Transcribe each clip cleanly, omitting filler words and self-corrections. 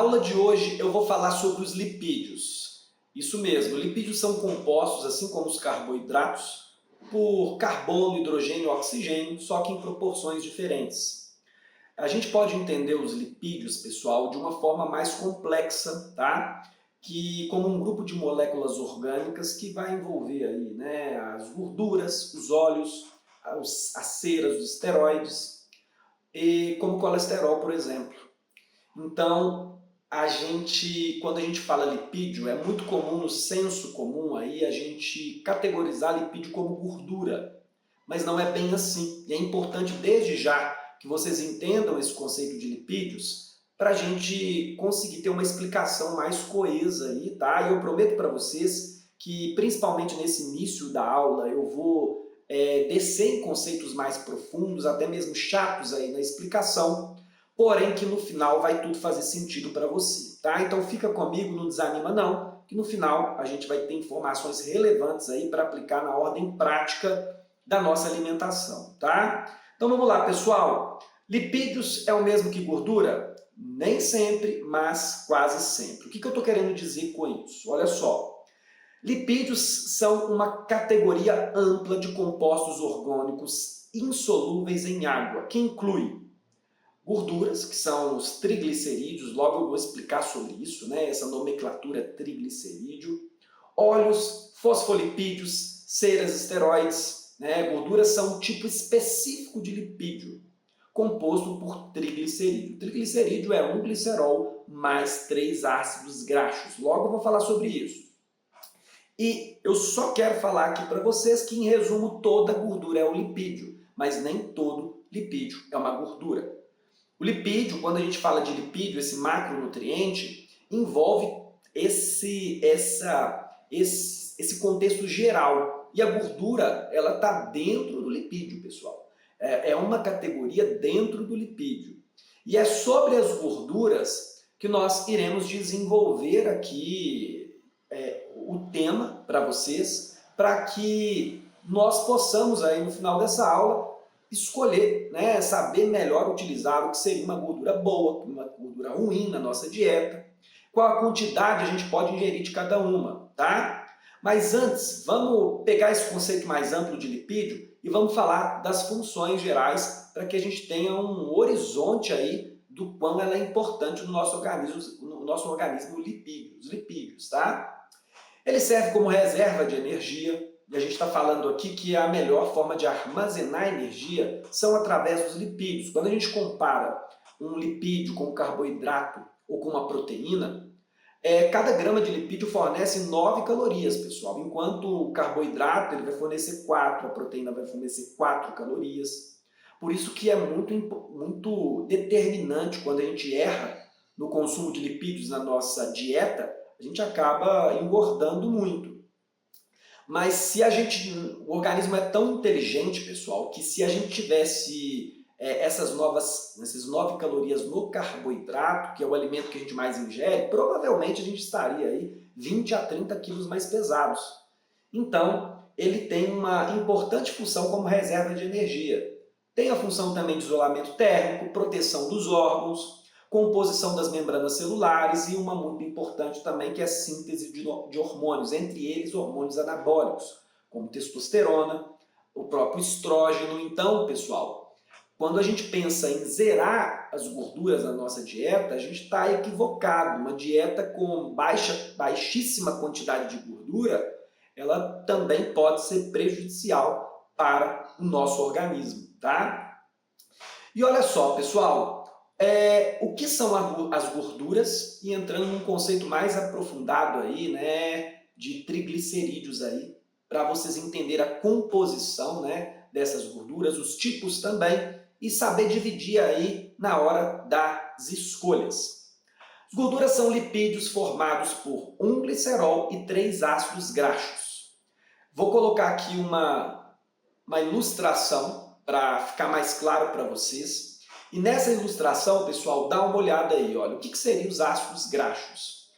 aula de hoje eu vou falar sobre os lipídios. Isso mesmo, lipídios são compostos, assim como os carboidratos, por carbono, hidrogênio e oxigênio, só que em proporções diferentes. A gente pode entender os lipídios, pessoal, de uma forma mais complexa, tá? Que como um grupo de moléculas orgânicas que vai envolver aí, né, as gorduras, os óleos, as ceras, os esteroides, e como colesterol, por exemplo. Então, quando a gente fala lipídio, é muito comum no senso comum aí a gente categorizar lipídio como gordura, mas não é bem assim. E é importante desde já que vocês entendam esse conceito de lipídios para a gente conseguir ter uma explicação mais coesa aí, tá? E eu prometo para vocês que, principalmente nesse início da aula, eu vou descer em conceitos mais profundos, até mesmo chatos aí na explicação, porém que no final vai tudo fazer sentido para você, tá? Então fica comigo, não desanima não, que no final a gente vai ter informações relevantes aí para aplicar na ordem prática da nossa alimentação, tá? Então vamos lá, pessoal. Lipídios é o mesmo que gordura? Nem sempre, mas quase sempre. O que eu estou querendo dizer com isso? Olha só. Lipídios são uma categoria ampla de compostos orgânicos insolúveis em água, que inclui gorduras, que são os triglicerídeos, logo eu vou explicar sobre isso, né? Essa nomenclatura triglicerídeo, óleos, fosfolipídios, ceras, esteroides, né? Gorduras são um tipo específico de lipídio, composto por triglicerídeo. Triglicerídeo é um glicerol mais 3 ácidos graxos, logo eu vou falar sobre isso. E eu só quero falar aqui para vocês que, em resumo, toda gordura é um lipídio, mas nem todo lipídio é uma gordura. O lipídio, quando a gente fala de lipídio, esse macronutriente, envolve esse contexto geral. E a gordura, ela está dentro do lipídio, pessoal. É uma categoria dentro do lipídio. E é sobre as gorduras que nós iremos desenvolver aqui o tema para vocês, para que nós possamos aí no final dessa aula escolher, né, saber melhor utilizar o que seria uma gordura boa, uma gordura ruim na nossa dieta, qual a quantidade a gente pode ingerir de cada uma, tá? Mas antes, vamos pegar esse conceito mais amplo de lipídio e vamos falar das funções gerais para que a gente tenha um horizonte aí do quão ela é importante no nosso organismo lipídio, os lipídios, tá? Ele serve como reserva de energia, e a gente está falando aqui que a melhor forma de armazenar energia são através dos lipídios. Quando a gente compara um lipídio com um carboidrato ou com uma proteína, cada grama de lipídio fornece 9 calorias, pessoal, enquanto o carboidrato ele vai fornecer 4, a proteína vai fornecer 4 calorias. Por isso que é muito determinante quando a gente erra no consumo de lipídios na nossa dieta, a gente acaba engordando muito. Mas se o organismo é tão inteligente, pessoal, que se a gente tivesse essas 9 calorias no carboidrato, que é o alimento que a gente mais ingere, provavelmente a gente estaria aí 20 a 30 quilos mais pesados. Então, ele tem uma importante função como reserva de energia. Tem a função também de isolamento térmico, proteção dos órgãos, composição das membranas celulares e uma muito importante também que é a síntese de hormônios, entre eles hormônios anabólicos, como testosterona, o próprio estrógeno. Então, pessoal, quando a gente pensa em zerar as gorduras na nossa dieta, a gente está equivocado. Uma dieta com baixíssima quantidade de gordura, ela também pode ser prejudicial para o nosso organismo, tá? E olha só, pessoal, o que são as gorduras? E entrando num conceito mais aprofundado aí, né, de triglicerídeos aí, para vocês entenderem a composição, né, dessas gorduras, os tipos também, e saber dividir aí na hora das escolhas. As gorduras são lipídios formados por um glicerol e 3 ácidos graxos. Vou colocar aqui uma ilustração para ficar mais claro para vocês. E nessa ilustração, pessoal, dá uma olhada aí, olha, o que seriam os ácidos graxos?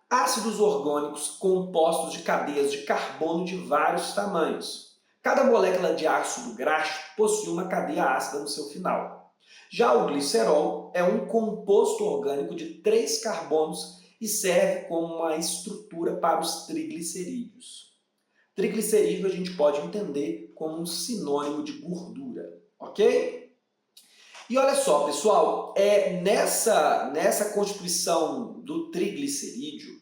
Ácidos orgânicos compostos de cadeias de carbono de vários tamanhos. Cada molécula de ácido graxo possui uma cadeia ácida no seu final. Já o glicerol é um composto orgânico de 3 carbonos e serve como uma estrutura para os triglicerídeos. Triglicerídeo a gente pode entender como um sinônimo de gordura, ok? E olha só, pessoal, nessa constituição do triglicerídeo,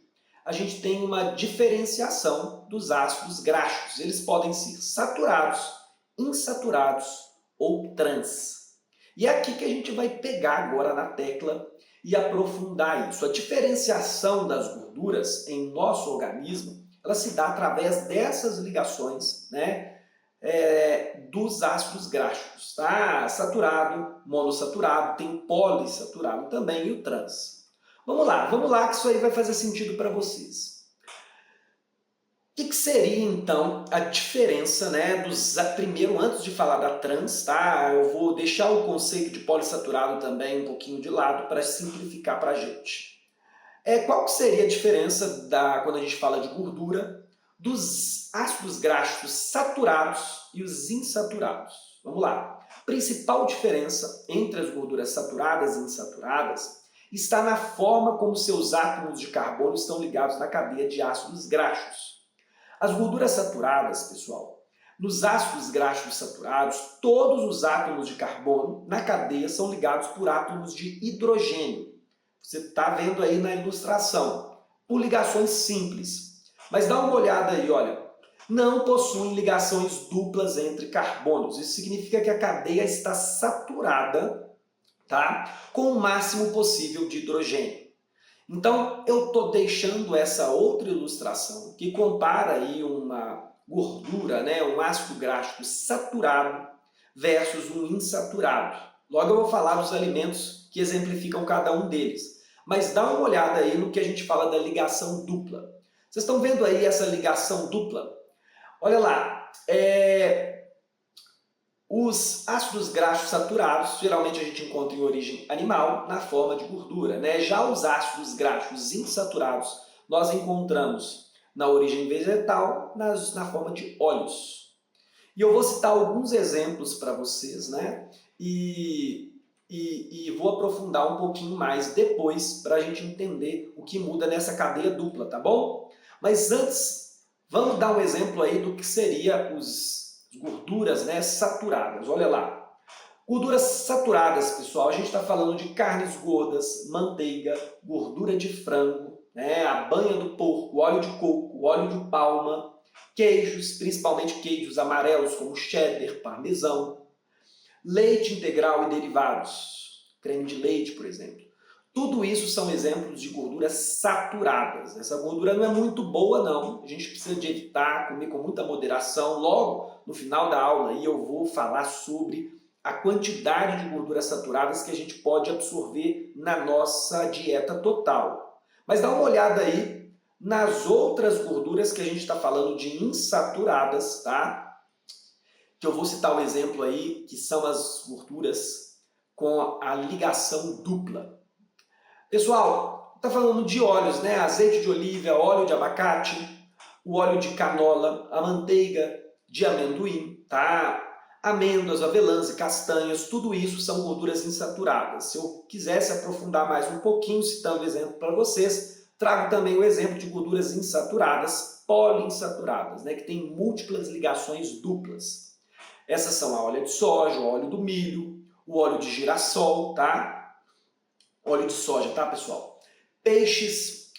a gente tem uma diferenciação dos ácidos graxos. Eles podem ser saturados, insaturados ou trans. E é aqui que a gente vai pegar agora na tecla e aprofundar isso. A diferenciação das gorduras em nosso organismo, ela se dá através dessas ligações, né, dos ácidos graxos, tá? Saturado, monossaturado, tem polissaturado também e o trans. Vamos lá que isso aí vai fazer sentido para vocês. O que seria então a diferença, né, primeiro, antes de falar da trans, tá? Eu vou deixar o conceito de polissaturado também um pouquinho de lado para simplificar para a gente. Qual que seria a diferença quando a gente fala de gordura dos ácidos graxos saturados e os insaturados? Vamos lá. A principal diferença entre as gorduras saturadas e insaturadas está na forma como seus átomos de carbono estão ligados na cadeia de ácidos graxos. As gorduras saturadas, pessoal, nos ácidos graxos saturados, todos os átomos de carbono na cadeia são ligados por átomos de hidrogênio. Você está vendo aí na ilustração, por ligações simples. Mas dá uma olhada aí, olha, não possuem ligações duplas entre carbonos. Isso significa que a cadeia está saturada, tá, com o máximo possível de hidrogênio. Então, eu estou deixando essa outra ilustração que compara aí uma gordura, né, um ácido graxo saturado versus um insaturado. Logo eu vou falar dos alimentos que exemplificam cada um deles. Mas dá uma olhada aí no que a gente fala da ligação dupla. Vocês estão vendo aí essa ligação dupla? Olha lá, os ácidos graxos saturados, geralmente a gente encontra em origem animal, na forma de gordura, né? Já os ácidos graxos insaturados, nós encontramos na origem vegetal, na forma de óleos. E eu vou citar alguns exemplos para vocês, né? E vou aprofundar um pouquinho mais depois para a gente entender o que muda nessa cadeia dupla, tá bom? Mas antes, vamos dar um exemplo aí do que seria as gorduras, né, saturadas. Olha lá. Gorduras saturadas, pessoal, a gente está falando de carnes gordas, manteiga, gordura de frango, né, a banha do porco, óleo de coco, óleo de palma, queijos, principalmente queijos amarelos como cheddar, parmesão, leite integral e derivados, creme de leite, por exemplo. Tudo isso são exemplos de gorduras saturadas. Essa gordura não é muito boa, não. A gente precisa de evitar, comer com muita moderação. Logo, no final da aula, aí eu vou falar sobre a quantidade de gorduras saturadas que a gente pode absorver na nossa dieta total. Mas dá uma olhada aí nas outras gorduras que a gente está falando de insaturadas, tá? Que eu vou citar um exemplo aí, que são as gorduras com a ligação dupla. Pessoal, está falando de óleos, né? Azeite de oliva, óleo de abacate, o óleo de canola, a manteiga de amendoim, tá? Amêndoas, avelãs e castanhas, tudo isso são gorduras insaturadas. Se eu quisesse aprofundar mais um pouquinho, citando exemplo para vocês, trago também o exemplo de gorduras insaturadas, poliinsaturadas, né? Que tem múltiplas ligações duplas. Essas são a óleo de soja, o óleo do milho, o óleo de girassol, tá? Óleo de soja, tá, pessoal? Peixes,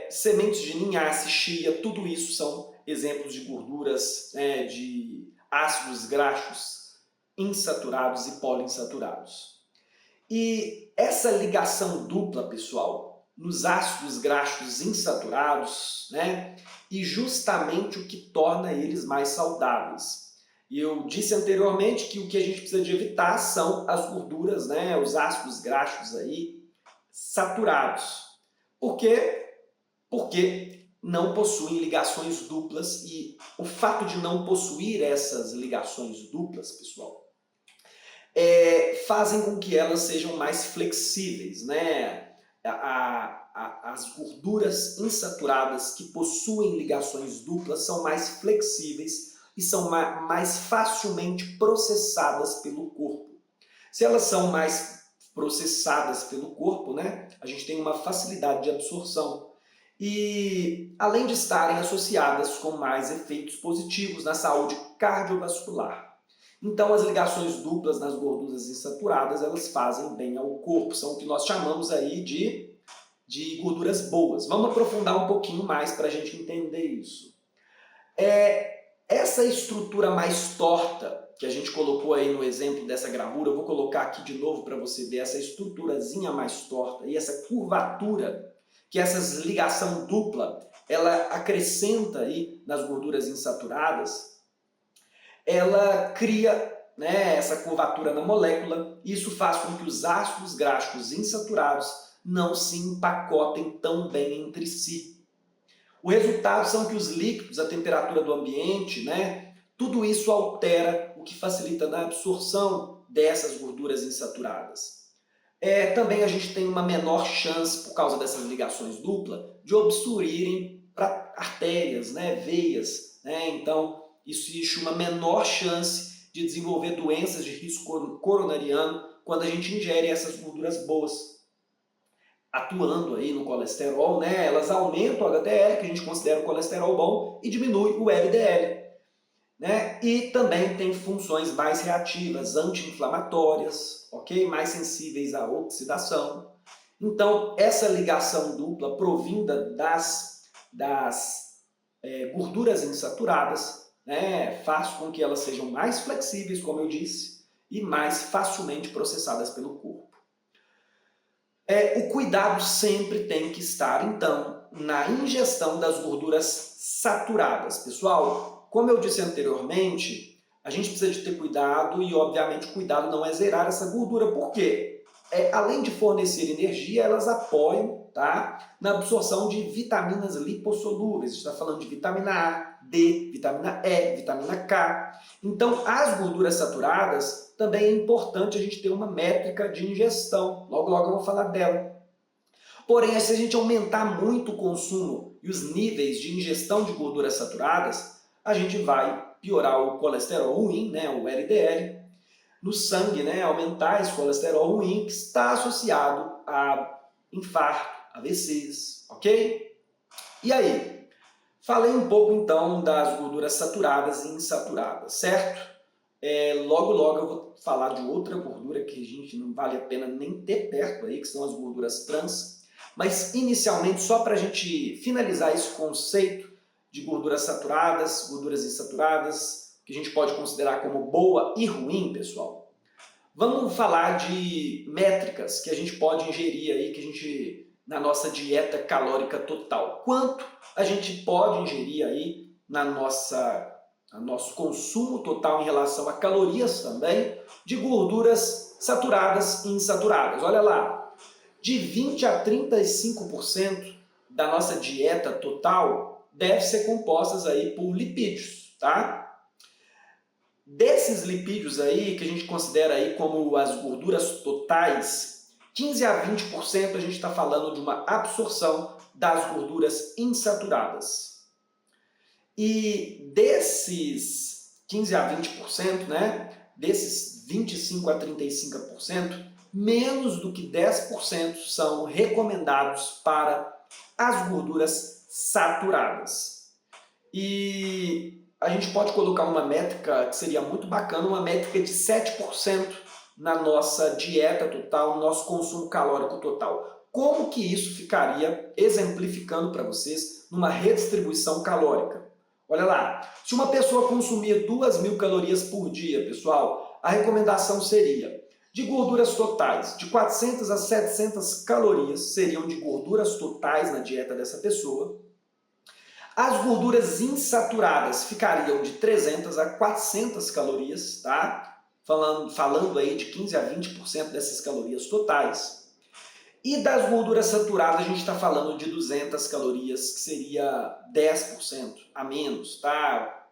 sementes de linhaça, chia, tudo isso são exemplos de gorduras, né, de ácidos graxos insaturados e poliinsaturados. E essa ligação dupla, pessoal, nos ácidos graxos insaturados, né, e justamente o que torna eles mais saudáveis. E eu disse anteriormente que o que a gente precisa de evitar são as gorduras, né, os ácidos graxos aí saturados. Por quê? Porque não possuem ligações duplas e o fato de não possuir essas ligações duplas, pessoal, fazem com que elas sejam mais flexíveis, né? As gorduras insaturadas que possuem ligações duplas são mais flexíveis e são mais facilmente processadas pelo corpo. Se elas são mais processadas pelo corpo, né, a gente tem uma facilidade de absorção. E além de estarem associadas com mais efeitos positivos na saúde cardiovascular. Então as ligações duplas nas gorduras insaturadas, elas fazem bem ao corpo, são o que nós chamamos aí de gorduras boas. Vamos aprofundar um pouquinho mais para a gente entender isso. Essa estrutura mais torta que a gente colocou aí no exemplo dessa gravura, eu vou colocar aqui de novo para você ver essa estruturazinha mais torta e essa curvatura, que essa ligação dupla, ela acrescenta aí nas gorduras insaturadas, ela cria, né, essa curvatura na molécula, e isso faz com que os ácidos graxos insaturados não se empacotem tão bem entre si. O resultado são que os líquidos, a temperatura do ambiente, né, tudo isso altera, o que facilita a absorção dessas gorduras insaturadas. Também a gente tem uma menor chance, por causa dessas ligações duplas, de obstruírem para artérias, né, veias. Né? Então, isso existe uma menor chance de desenvolver doenças de risco coronariano quando a gente ingere essas gorduras boas. Atuando aí no colesterol, né, elas aumentam o HDL, que a gente considera o colesterol bom, e diminui o LDL. Né? E também tem funções mais reativas, anti-inflamatórias, ok? Mais sensíveis à oxidação. Então, essa ligação dupla provinda das gorduras insaturadas, né, faz com que elas sejam mais flexíveis, como eu disse, e mais facilmente processadas pelo corpo. O cuidado sempre tem que estar, então, na ingestão das gorduras saturadas. Pessoal, como eu disse anteriormente, a gente precisa de ter cuidado e, obviamente, o cuidado não é zerar essa gordura. Por quê? Além de fornecer energia, elas apoiam, tá, na absorção de vitaminas lipossolúveis. A gente está falando de vitamina A, D, vitamina E, vitamina K. Então, as gorduras saturadas, também é importante a gente ter uma métrica de ingestão. Logo, logo eu vou falar dela. Porém, se a gente aumentar muito o consumo e os níveis de ingestão de gorduras saturadas, a gente vai piorar o colesterol ruim, né, o LDL, no sangue, né, aumentar esse colesterol ruim que está associado a infarto, AVCs, ok? E aí? Falei um pouco então das gorduras saturadas e insaturadas, certo? Logo logo eu vou falar de outra gordura que a gente não vale a pena nem ter perto aí, que são as gorduras trans. Mas inicialmente, só para a gente finalizar esse conceito de gorduras saturadas, gorduras insaturadas, que a gente pode considerar como boa e ruim, pessoal. Vamos falar de métricas que a gente pode ingerir aí, que a gente, na nossa dieta calórica total. Quanto a gente pode ingerir aí no nosso consumo total em relação a calorias também, de gorduras saturadas e insaturadas. Olha lá, de 20 a 35% da nossa dieta total deve ser compostas aí por lipídios, tá? Desses lipídios aí, que a gente considera aí como as gorduras totais, 15 a 20% a gente está falando de uma absorção das gorduras insaturadas. E desses 15 a 20%, né, desses 25 a 35%, menos do que 10% são recomendados para as gorduras saturadas. E a gente pode colocar uma métrica que seria muito bacana, uma métrica de 7% na nossa dieta total, no nosso consumo calórico total. Como que isso ficaria exemplificando para vocês numa redistribuição calórica? Olha lá, se uma pessoa consumir 2.000 calorias por dia, pessoal, a recomendação seria de gorduras totais, de 400 a 700 calorias seriam de gorduras totais na dieta dessa pessoa. As gorduras insaturadas ficariam de 300 a 400 calorias, tá? Falando aí de 15 a 20% dessas calorias totais. E das gorduras saturadas a gente está falando de 200 calorias, que seria 10% a menos, tá?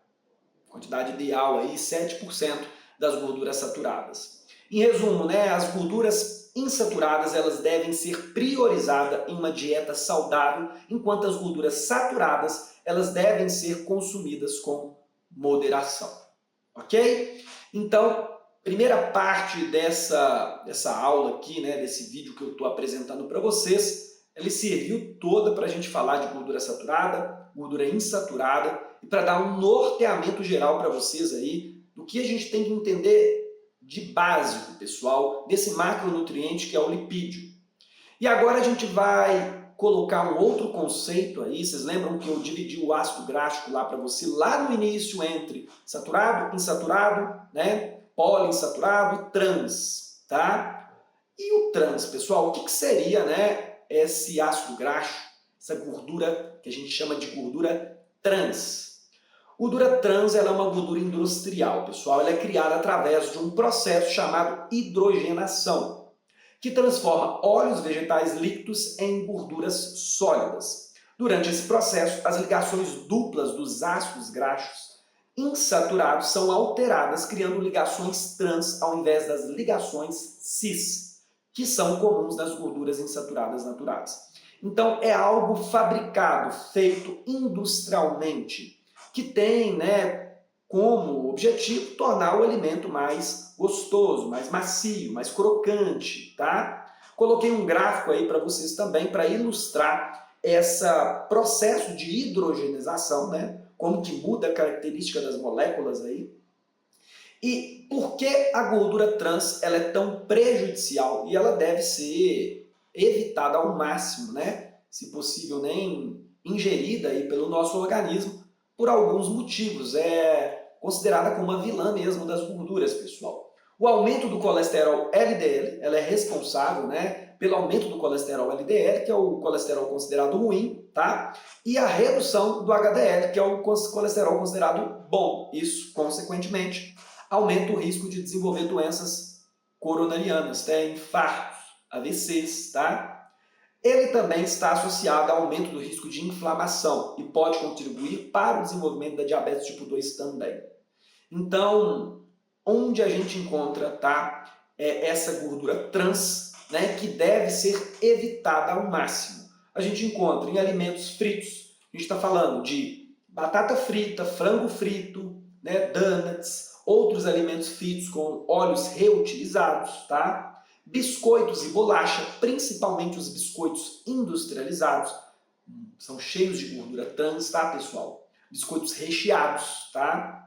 Quantidade ideal aí, 7% das gorduras saturadas. Em resumo, né, as gorduras insaturadas elas devem ser priorizadas em uma dieta saudável, enquanto as gorduras saturadas elas devem ser consumidas com moderação. Ok? Então, primeira parte dessa aula aqui, né, desse vídeo que eu estou apresentando para vocês, ele serviu toda para a gente falar de gordura saturada, gordura insaturada e para dar um norteamento geral para vocês aí do que a gente tem que entender de básico, pessoal, desse macronutriente que é o lipídio. E agora a gente vai colocar um outro conceito aí. Vocês lembram que eu dividi o ácido gráfico lá para você, lá no início, entre saturado, insaturado, né? Poliinsaturado e trans, tá? E o trans, pessoal, o que seria, né, esse ácido graxo, essa gordura que a gente chama de gordura trans? Gordura trans ela é uma gordura industrial, pessoal. Ela é criada através de um processo chamado hidrogenação, que transforma óleos vegetais líquidos em gorduras sólidas. Durante esse processo, as ligações duplas dos ácidos graxos insaturados são alteradas, criando ligações trans ao invés das ligações cis, que são comuns nas gorduras insaturadas naturais. Então, é algo fabricado, feito industrialmente, que tem, né, como objetivo tornar o alimento mais gostoso, mais macio, mais crocante, tá? Coloquei um gráfico aí para vocês também para ilustrar esse processo de hidrogenização, né? Como que muda a característica das moléculas aí. E por que a gordura trans ela é tão prejudicial e ela deve ser evitada ao máximo, né? Se possível, nem ingerida aí pelo nosso organismo, por alguns motivos. É considerada como uma vilã mesmo das gorduras, pessoal. O aumento do colesterol LDL, ela é responsável, né, pelo aumento do colesterol LDL, que é o colesterol considerado ruim, tá? E a redução do HDL, que é o colesterol considerado bom. Isso, consequentemente, aumenta o risco de desenvolver doenças coronarianas, né, infartos, AVCs, tá? Ele também está associado ao aumento do risco de inflamação e pode contribuir para o desenvolvimento da diabetes tipo 2 também. Então, onde a gente encontra, tá, essa gordura trans, né, que deve ser evitada ao máximo? A gente encontra em alimentos fritos. A gente está falando de batata frita, frango frito, né, donuts, outros alimentos fritos com óleos reutilizados, tá? Biscoitos e bolacha, principalmente os biscoitos industrializados, são cheios de gordura trans, tá, pessoal? Biscoitos recheados, tá?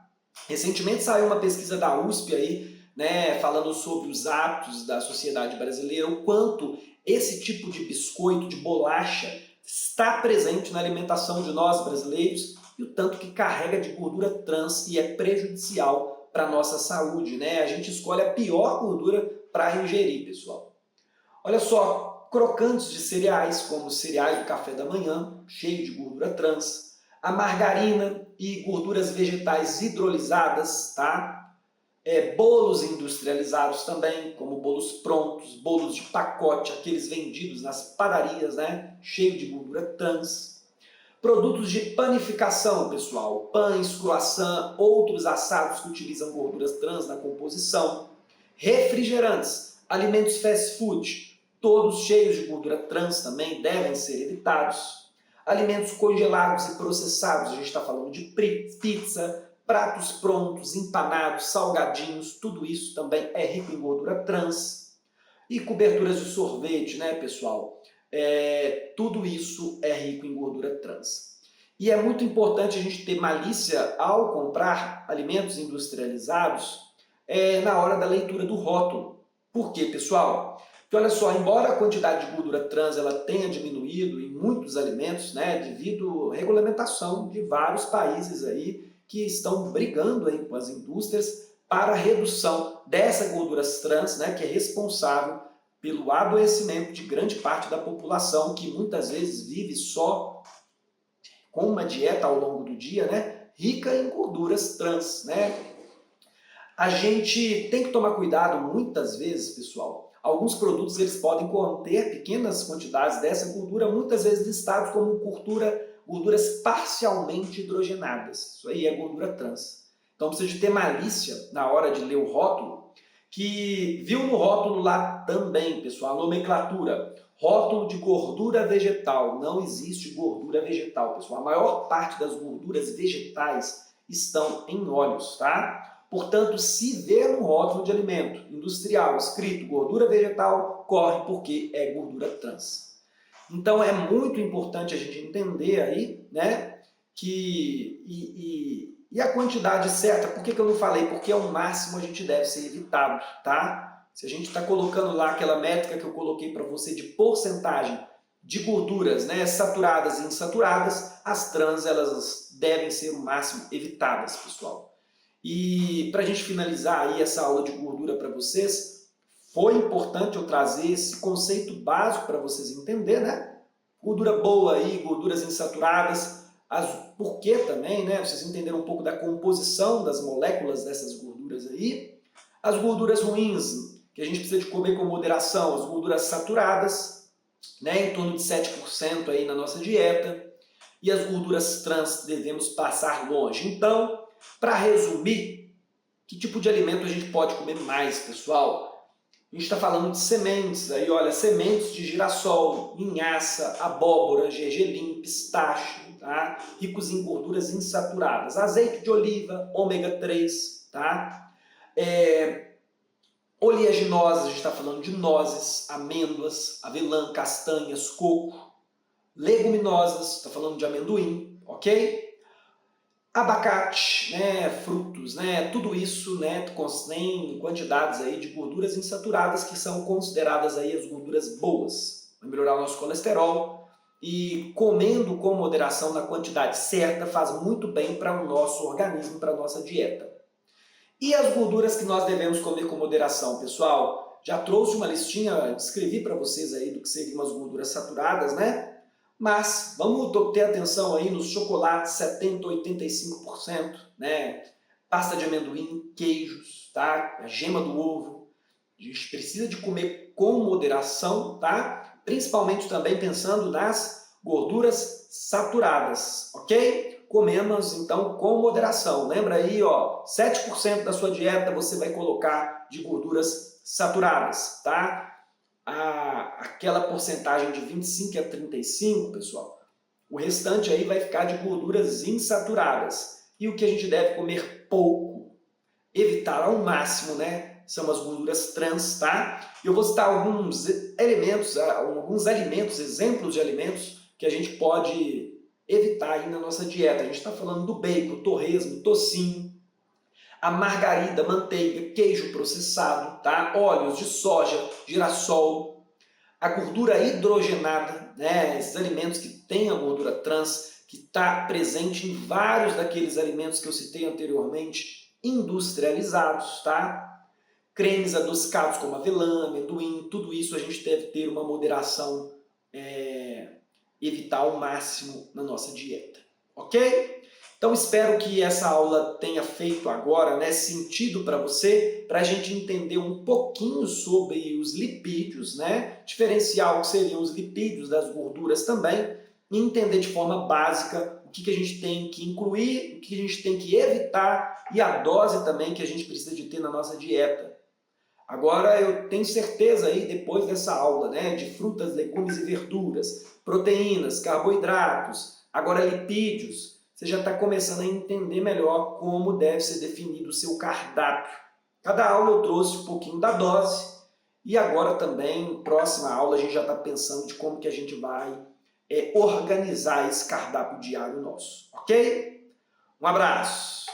Recentemente saiu uma pesquisa da USP aí, né, falando sobre os hábitos da sociedade brasileira, o quanto esse tipo de biscoito, de bolacha, está presente na alimentação de nós brasileiros e o tanto que carrega de gordura trans e é prejudicial para a nossa saúde, né? A gente escolhe a pior gordura para ingerir, pessoal. Olha só, crocantes de cereais, como os cereais do café da manhã, cheio de gordura trans, a margarina e gorduras vegetais hidrolisadas, tá? Bolos industrializados também, como bolos prontos, bolos de pacote, aqueles vendidos nas padarias, né? Cheio de gordura trans. Produtos de panificação, pessoal, pães, croissant, outros assados que utilizam gorduras trans na composição. Refrigerantes, alimentos fast food, todos cheios de gordura trans também devem ser evitados. Alimentos congelados e processados, a gente está falando de pizza, pratos prontos, empanados, salgadinhos, tudo isso também é rico em gordura trans. E coberturas de sorvete, né, pessoal? Tudo isso é rico em gordura trans. E é muito importante a gente ter malícia ao comprar alimentos industrializados na hora da leitura do rótulo. Por quê, pessoal? Porque olha só, embora a quantidade de gordura trans ela tenha diminuído em muitos alimentos, né, devido à regulamentação de vários países aí que estão brigando aí com as indústrias para a redução dessa gordura trans, né, que é responsável pelo adoecimento de grande parte da população que muitas vezes vive só com uma dieta ao longo do dia, né, rica em gorduras trans, né? A gente tem que tomar cuidado muitas vezes, pessoal. Alguns produtos eles podem conter pequenas quantidades dessa gordura, muitas vezes listados como gorduras parcialmente hidrogenadas. Isso aí é gordura trans. Então precisa de ter malícia na hora de ler o rótulo, que viu no rótulo lá também, pessoal, a nomenclatura. Rótulo de gordura vegetal. Não existe gordura vegetal, pessoal. A maior parte das gorduras vegetais estão em óleos, tá? Portanto, se ver no rótulo de alimento industrial escrito gordura vegetal, corre porque é gordura trans. Então é muito importante a gente entender aí, né, e a quantidade certa. Por que eu não falei? Porque ao máximo a gente deve ser evitado, tá? Se a gente está colocando lá aquela métrica que eu coloquei para você de porcentagem de gorduras, né, saturadas e insaturadas, as trans elas devem ser o máximo evitadas, pessoal. E para a gente finalizar aí essa aula de gordura para vocês, foi importante eu trazer esse conceito básico para vocês entenderem, né? Gordura boa aí, gorduras insaturadas, por que também, né? Vocês entenderam um pouco da composição das moléculas dessas gorduras aí. As gorduras ruins, que a gente precisa de comer com moderação, as gorduras saturadas, né? Em torno de 7% aí na nossa dieta. E as gorduras trans devemos passar longe. Então, para resumir, que tipo de alimento a gente pode comer mais, pessoal? A gente está falando de sementes, aí olha, sementes de girassol, linhaça, abóbora, gergelim, pistache, tá? Ricos em gorduras insaturadas, azeite de oliva, ômega 3, tá? Oleaginosas, a gente está falando de nozes, amêndoas, avelã, castanhas, coco. Leguminosas, está falando de amendoim, ok? Abacate, né, frutos, né, tudo isso, né, contém quantidades aí de gorduras insaturadas que são consideradas aí as gorduras boas. Vai melhorar o nosso colesterol e comendo com moderação na quantidade certa faz muito bem para o nosso organismo, para a nossa dieta. E as gorduras que nós devemos comer com moderação, pessoal? Já trouxe uma listinha, escrevi para vocês aí do que seriam as gorduras saturadas, né? Mas vamos ter atenção aí nos chocolates, 70%, 85%, né? Pasta de amendoim, queijos, tá? A gema do ovo. A gente precisa de comer com moderação, tá? Principalmente também pensando nas gorduras saturadas, ok? Comemos então com moderação. Lembra aí, ó, 7% da sua dieta você vai colocar de gorduras saturadas, tá? Aquela porcentagem de 25 a 35, pessoal, o restante aí vai ficar de gorduras insaturadas. E o que a gente deve comer pouco, evitar ao máximo, né, são as gorduras trans, tá? Eu vou citar alguns elementos, exemplos de alimentos que a gente pode evitar aí na nossa dieta. A gente está falando do bacon, torresmo, tocinho, a margarida, manteiga, queijo processado, tá? Óleos de soja, girassol, a gordura hidrogenada, né? Esses alimentos que têm a gordura trans, que está presente em vários daqueles alimentos que eu citei anteriormente, industrializados, tá? Cremes adocicados como avelã, amendoim, tudo isso a gente deve ter uma moderação, evitar ao máximo na nossa dieta, ok? Então espero que essa aula tenha feito agora, né, sentido para você, para a gente entender um pouquinho sobre os lipídios, né, diferenciar o que seriam os lipídios das gorduras também, e entender de forma básica o que a gente tem que incluir, o que a gente tem que evitar e a dose também que a gente precisa de ter na nossa dieta. Agora eu tenho certeza aí, depois dessa aula, né, de frutas, legumes e verduras, proteínas, carboidratos, agora lipídios, você já está começando a entender melhor como deve ser definido o seu cardápio. Cada aula eu trouxe um pouquinho da dose e agora também, próxima aula, a gente já está pensando de como que a gente vai organizar esse cardápio diário nosso, ok? Um abraço!